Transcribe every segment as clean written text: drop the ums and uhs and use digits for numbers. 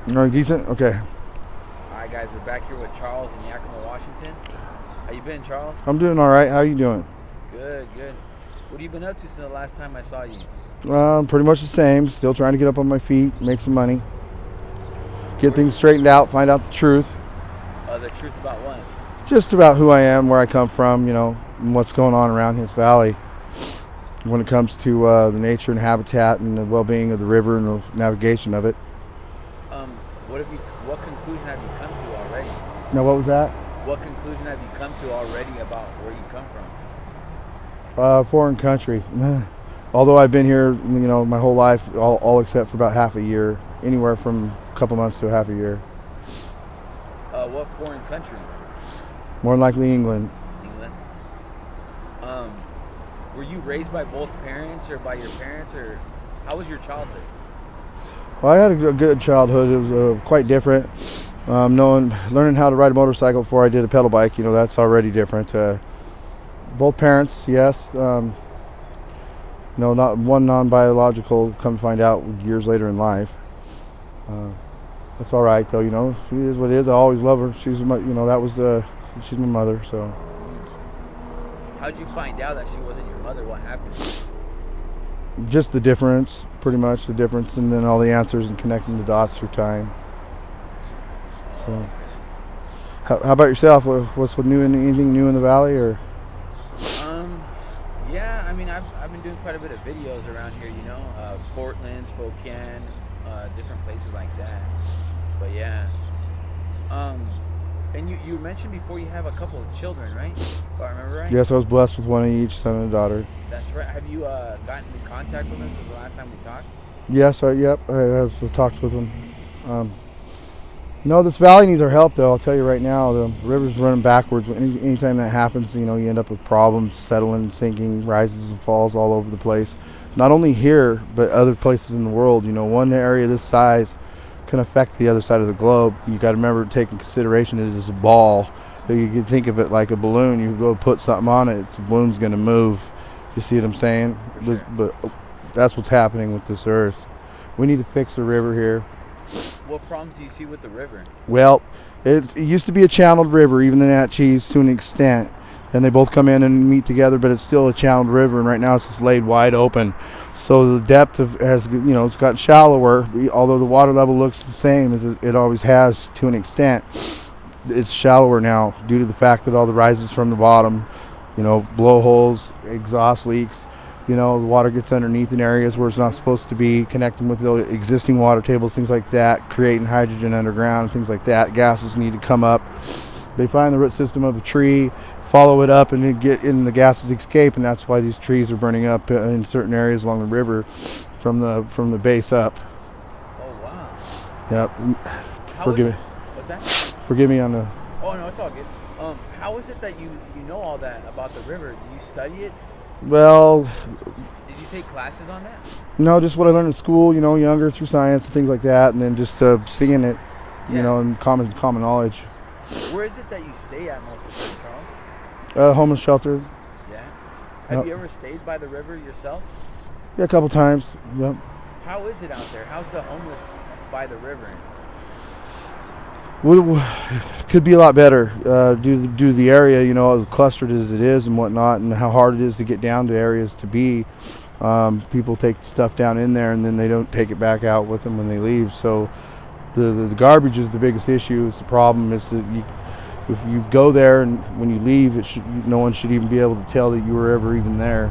No, decent? Okay. All right, guys, we're back here with Charles in Yakima, Washington. How you been, Charles? I'm doing all right. How you doing? Good, good. What have you been up to since the last time I saw you? Pretty much the same. Still trying to get up on my feet, make some money, get Where, things straightened out, find out the truth. the truth about what? Just about who I am, where I come from, and what's going on around this valley when it comes to the nature and habitat and the well-being of the river and the navigation of it. What conclusion have you come to already? Now, what was that? What conclusion have you come to already about where you come from? Foreign country. Although I've been here, my whole life, all except for about half a year, anywhere from a couple months to a half a year. What foreign country? More than likely England. England. Were you raised by both parents or by your parents, or how was your childhood? Well, I had a good childhood. It was quite different. Learning how to ride a motorcycle before I did a pedal bike, that's already different. Both parents, yes. Not one non-biological. Come to find out years later in life. That's all right, though. She is what it is. I always love her. She's my, she's my mother. So. How'd you find out that she wasn't your mother? What happened? Just the difference, pretty much the difference, and then all the answers and connecting the dots through time. So, how about yourself? What's new? Anything new in the valley, or? Yeah, I mean, I've been doing quite a bit of videos around here. Portland, Spokane, different places like that. But yeah, and you mentioned before you have a couple of children, right? If I remember right. Yes, I was blessed with one of each, son and daughter. That's right. Have you gotten in contact with them since the last time we talked? Yes, I have talked with them. No, this valley needs our help, though. I'll tell you right now, the river's running backwards. Anytime that happens, you end up with problems, settling, sinking, rises and falls all over the place. Not only here, but other places in the world. One area this size can affect the other side of the globe. You got to remember to take in consideration it is a ball. You can think of it like a balloon. You go put something on it, the balloon's going to move. You see what I'm saying? Sure. But that's what's happening with this earth. We need to fix the river here. What problems do you see with the river? Well, it used to be a channeled river, even the Natchez to an extent, and they both come in and meet together, but it's still a channeled river, and right now it's just laid wide open. So the depth it's gotten shallower, although the water level looks the same as it always has to an extent. It's shallower now due to the fact that all the rises from the bottom, blowholes, exhaust leaks, the water gets underneath in areas where it's not supposed to be, connecting with the existing water tables, things like that, creating hydrogen underground, things like that. Gases need to come up. They find the root system of a tree, follow it up, and then get in the gases escape, and that's why these trees are burning up in certain areas along the river from the base up. Oh, wow. Yep. Forgive me. What's that? Forgive me on the... Oh, no, it's all good. How is it that you know all that about the river? Do you study it? Well... Did you take classes on that? No, just what I learned in school, younger through science and things like that, and then just seeing it, and common knowledge. Where is it that you stay at most of the time, Charles? Homeless shelter. Yeah. Have you ever stayed by the river yourself? Yeah, a couple times. Yep. How is it out there? How's the homeless by the river? Could be a lot better due to the area, as clustered as it is and whatnot, and how hard it is to get down to areas to be. People take stuff down in there and then they don't take it back out with them when they leave. So the garbage is the biggest issue. It's the problem is that if you go there and when you leave, no one should even be able to tell that you were ever even there.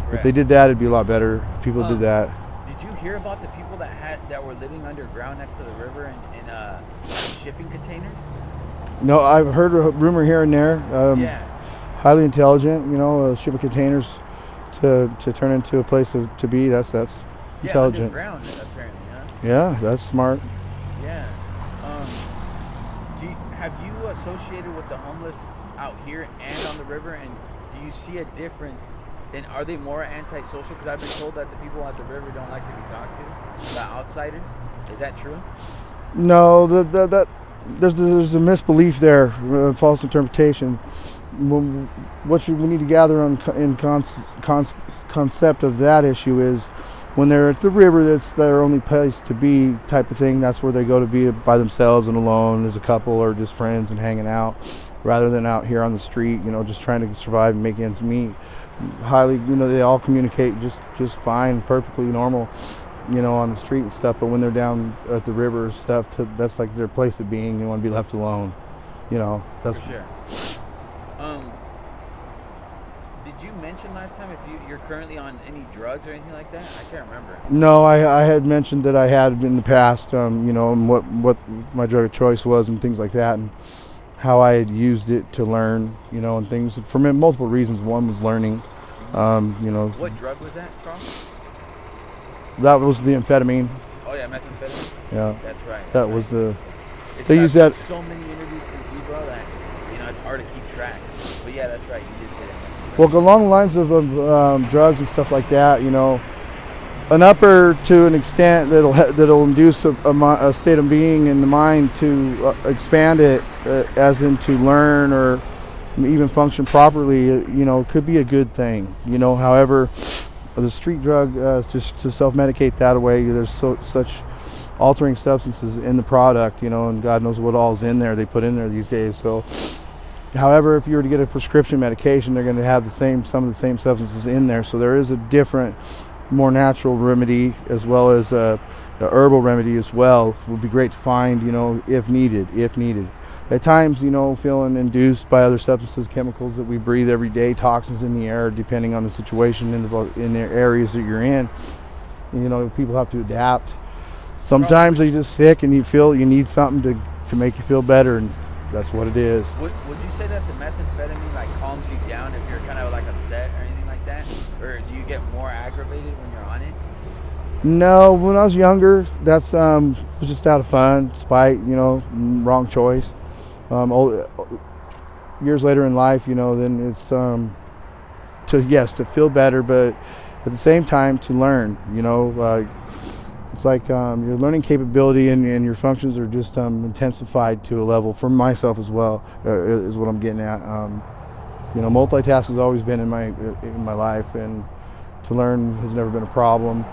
Right. If they did that, it'd be a lot better. If people did that. Did you hear about the people that were living underground next to the river in shipping containers? No, I've heard a rumor here and there. Yeah. Highly intelligent, shipping containers to turn into a place to be. That's intelligent. Underground, apparently, huh? Yeah, that's smart. Yeah. Have you associated with the homeless out here and on the river, and do you see a difference? And are they more antisocial? Because I've been told that the people at the river don't like to be talked to, the outsiders. Is that true? No, there's a misbelief there, false interpretation. What we need to gather in concept of that issue is when they're at the river, that's their only place to be type of thing. That's where they go to be by themselves and alone as a couple or just friends and hanging out, rather than out here on the street, just trying to survive and make ends meet. Highly, they all communicate just fine, perfectly normal, on the street and stuff. But when they're down at the river and stuff, that's like their place of being. They want to be left alone. That's For sure. Did you mention last time if you're currently on any drugs or anything like that? I can't remember. No, I had mentioned that I had in the past, and what my drug of choice was and things like that, and how I had used it to learn, and things for multiple reasons. One was learning, What drug was that, Charles? That was the amphetamine. Oh yeah, methamphetamine. Yeah, That's right. that was the. It's They use that. so many interviews since you, bro, that it's hard to keep track. But yeah, that's right. You did say that. Well, along the lines of drugs and stuff like that, an upper to an extent that'll induce a state of being in the mind to expand it, as in to learn or even function properly, could be a good thing. However, the street drug, just to self-medicate that away, there's such altering substances in the product, and God knows what all's in there they put in there these days. So. However, if you were to get a prescription medication, they're going to have some of the same substances in there. So there is a different, more natural remedy as well as a herbal remedy as well. It would be great to find, if needed. At times, feeling induced by other substances, chemicals that we breathe every day, toxins in the air, depending on the situation in the areas that you're in. People have to adapt. Sometimes they're just sick and you feel you need something to make you feel better, and that's what it is. Would you say that the methamphetamine calms you down if you're kind of upset or anything like that, or do you get more aggravated when you're on it? No, when I was younger, that's was just out of fun, spite, wrong choice. Years later in life, then it's to feel better, but at the same time to learn. It's like your learning capability and your functions are just intensified to a level for myself as well, is what I'm getting at. Multitask has always been in my life, and to learn has never been a problem.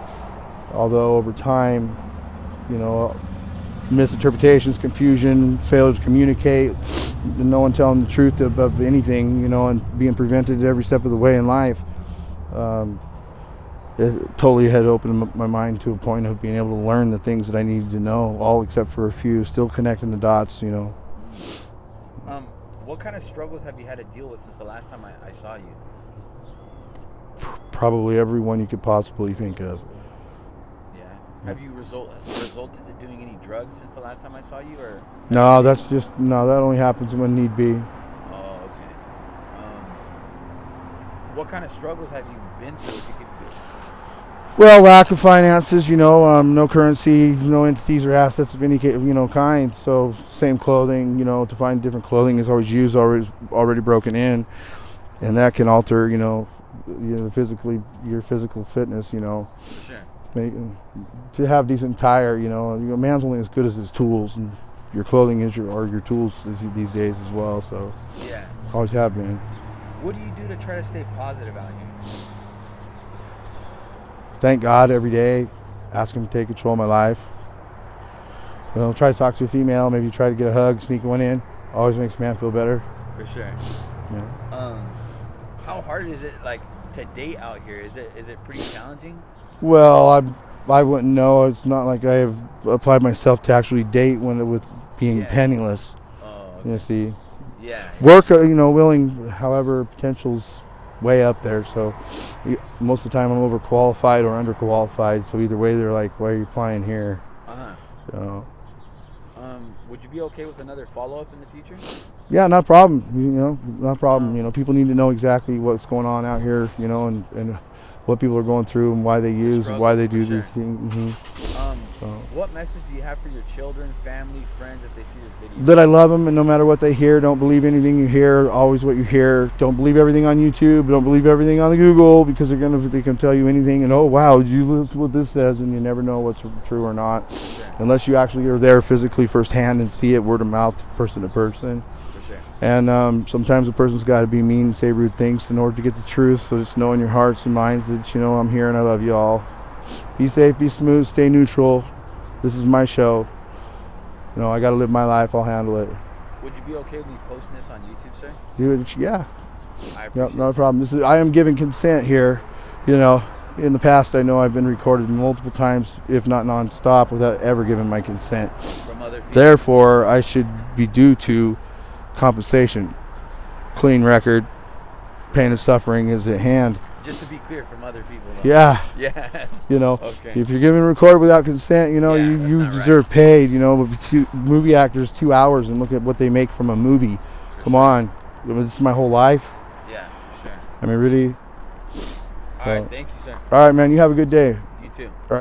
Although over time, misinterpretations, confusion, failure to communicate, no one telling the truth of anything, and being prevented every step of the way in life. It totally had opened my mind to a point of being able to learn the things that I needed to know, all except for a few, still connecting the dots, What kind of struggles have you had to deal with since the last time I saw you? Probably every one you could possibly think of. Yeah. Have you resulted to doing any drugs since the last time I saw you, or? No, that only happens when need be. Oh, okay. What kind of struggles have you been through? If you could. Well, lack of finances, no currency, no entities or assets of any kind. So same clothing, to find different clothing is always used, already broken in, and that can alter, physically your physical fitness, For sure. To have decent attire, man's only as good as his tools, and your clothing is your tools these days as well. So yeah, always have been. What do you do to try to stay positive out here? Thank God every day, ask him to take control of my life. Try to talk to a female, maybe try to get a hug, sneak one in. Always makes a man feel better. For sure. Yeah. How hard is it to date out here? Is it pretty challenging? Well, I wouldn't know. It's not like I have applied myself to actually date with being penniless. Oh, okay. See. Yeah. Work, willing, however, potential's way up there. So most of the time I'm overqualified or underqualified. So either way, they're like, "Why are you applying here?" So, would you be okay with another follow-up in the future? Yeah, not a problem. Not a problem. People need to know exactly what's going on out here, and what people are going through and why they use and why they do these things. Mm-hmm. What message do you have for your children, family, friends if they see this video? That I love them, and no matter what they hear, don't believe anything you hear. Always what you hear. Don't believe everything on YouTube. Don't believe everything on the Google, because they can tell you anything. And wow, you listen what this says, and you never know what's true or not, unless you actually are there physically firsthand and see it word of mouth, person to person. And sometimes a person's got to be mean and say rude things in order to get the truth. So just know in your hearts and minds that I'm here and I love you all. Be safe, be smooth, stay neutral. This is my show. You know, I got to live my life. I'll handle it. Would you be okay with me posting this on YouTube, sir? Do it. Yeah. I appreciate Yep, not a problem. I am giving consent here. You know, in the past, I know I've been recorded multiple times, if not nonstop, without ever giving my consent. from other people. Therefore, I should be due to compensation. Clean record. Pain and suffering is at hand. Just to be clear, from other people. Though. Yeah. Yeah. You know, Okay. if you're giving recorded without consent, you know, Yeah, you that's not deserve paid. You know, movie actors 2 hours and look at what they make from a movie. Come on. I mean, this is my whole life. Yeah, sure. I mean, really. All right, thank you, sir. All right, man. You have a good day. You too. All right.